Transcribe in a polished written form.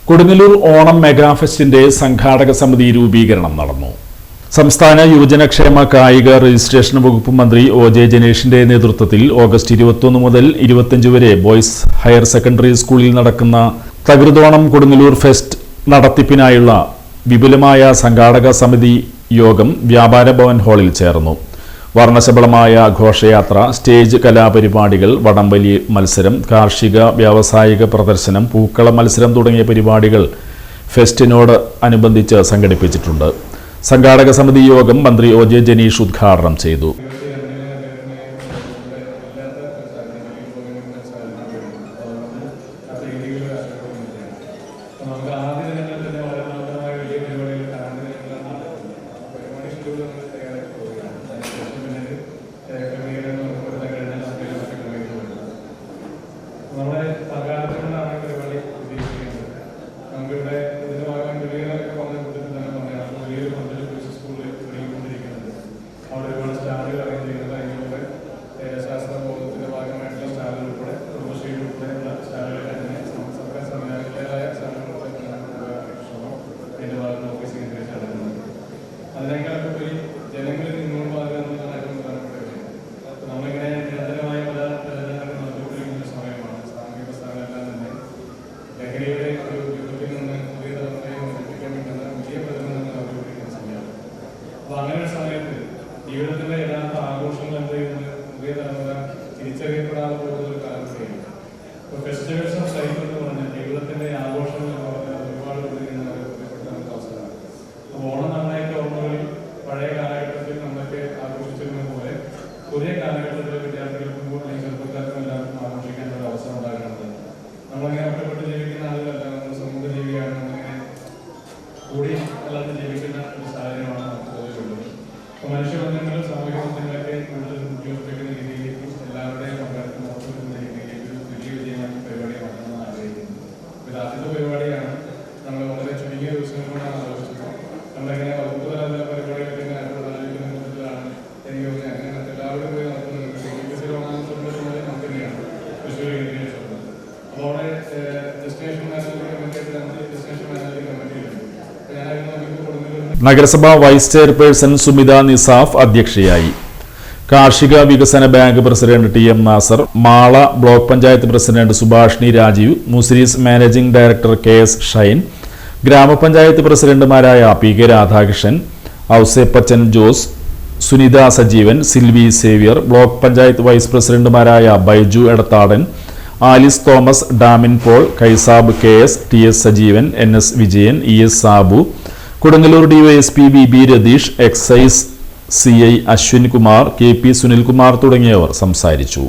കൊടുങ്ങല്ലൂർ ഓണം മെഗാഫെസ്റ്റിന്റെ സംഘാടക സമിതി രൂപീകരണം നടന്നു. സംസ്ഥാന യുവജനക്ഷേമ കായിക രജിസ്ട്രേഷൻ വകുപ്പ് മന്ത്രി ഒ.ജെ. ജനീഷിന്റെ നേതൃത്വത്തിൽ ഓഗസ്റ്റ് 21 മുതൽ 25 വരെ ബോയ്സ് ഹയർ സെക്കൻഡറി സ്കൂളിൽ നടക്കുന്ന തകൃതോണം കൊടുങ്ങല്ലൂർ ഫെസ്റ്റ് നടത്തിപ്പിനായുള്ള വിപുലമായ സംഘാടക സമിതി യോഗം വ്യാപാര ഭവൻ ഹാളിൽ ചേർന്നു. വർണ്ണശബളമായ ഘോഷയാത്ര, സ്റ്റേജ് കലാപരിപാടികൾ, വടംവലി മത്സരം, കാർഷിക വ്യാവസായിക പ്രദർശനം, പൂക്കള മത്സരം തുടങ്ങിയ പരിപാടികൾ ഫെസ്റ്റിനോട് അനുബന്ധിച്ച് സംഘടിപ്പിച്ചിട്ടുണ്ട്. സംഘാടക സമിതി യോഗം മന്ത്രി ഒ.ജെ. ജനീഷ് ഉദ്ഘാടനം ചെയ്തു. അങ്ങനെ സമയത്ത് ജീവിതത്തിന്റെ യഥാർത്ഥ ആഘോഷങ്ങൾ എന്ത് ചെയ്യുന്നത് പുതിയ തലമുറ തിരിച്ചറിയപ്പെടാതെ പോകുന്ന ഒരു കാലത്തെയാണ്. ഇപ്പൊ ഫെസ്റ്റിവൽസ് ഓഫ് ലൈഫ് എന്ന് പറഞ്ഞാൽ ജീവിതത്തിന്റെ ആഘോഷങ്ങൾ എന്ന് പറഞ്ഞാൽ ഒരുപാട് നമുക്ക് അവസരമാണ്. അപ്പൊ ഓണം നമ്മളെയൊക്കെ ഓർമ്മകളിൽ പഴയ കാലഘട്ടത്തിൽ നമ്മളൊക്കെ ആഘോഷിച്ചിരുന്നത് പോലെ പുതിയ കാലഘട്ടത്തിലെ വിദ്യാർത്ഥികൾക്കും അല്ലെങ്കിൽ ചെറുപ്പക്കാർക്കും എല്ലാവർക്കും ആഘോഷിക്കാൻ ഒരു അവസരം ഉണ്ടാകുന്നത്. നമ്മളങ്ങനെ ഒറ്റപ്പെട്ട് ജീവിക്കുന്ന ആളുകളല്ല, നമ്മൾ സമൂഹ ജീവിയാണ്. നമ്മളിങ്ങനെ കൂടി അല്ലാതെ ജീവിക്കുന്ന ഒരു സാഹചര്യമാണ് മനുഷ്യബന്ധങ്ങളും സാമൂഹിക ബന്ധങ്ങളൊക്കെ കൂടുതൽ ഉപയോഗിക്കുന്ന രീതിയിലേക്കും എല്ലാവരുടെയും പങ്കാളിത്തം ഉറപ്പുവരുന്ന രീതിയിലേക്ക് ഒരു വലിയ വിജയമാക്കി പരിപാടി നടത്തണമെന്ന് ആഗ്രഹിക്കുന്നു. ഇത് ആദ്യത്തെ പരിപാടിയാണ്. നമ്മൾ വളരെ ചുരുങ്ങിയ ദിവസങ്ങളോടാണ് ആലോചിച്ചത്. നമ്മളെങ്ങനെ വകുപ്പ് തല പരിപാടികളൊക്കെ ആലോചിക്കുന്ന കൂട്ടത്തിലാണ് എനിക്ക് തോന്നുന്നത്. അങ്ങനെ എല്ലാവരും പോയി നടത്തുന്നത് നമുക്ക് തന്നെയാണ് തൃശ്ശൂർ കേന്ദ്രീകരിച്ചിട്ടുള്ളത്. അപ്പോൾ അവിടെ destination management committee destination management കമ്മിറ്റിയിലുണ്ട്. ഞാനായിരുന്നു നമുക്ക് കൊടുങ്ങല്ലൂർ നഗരസഭാ വൈസ് ചെയർപേഴ്സൺ സുമിത നിസാഫ് അധ്യക്ഷയായി. കാർഷിക വികസന bank president TM. Nasar, Mala block panchayat president Subhashini Rajeev, Muziris managing director KS. Shine, grama panchayat പ്രസിഡന്റുമാരായ PK. Radhakrishnan, Ouseppachan Jose, Sunitha Sajeevan, Silvy Xavier, block panchayat vice പ്രസിഡന്റുമാരായ Baiju Edathadan, Alice Thomas, Damin Paul, Kaisab KS., TS. Sajeevan, NS. Vijayan, ES. Sabu, Kodungallur DYSP B Ratheesh, excise CI. Ashwin Kumar, KP. Sunilkumar തുടങ്ങിയവർ സംസാരിച്ചു.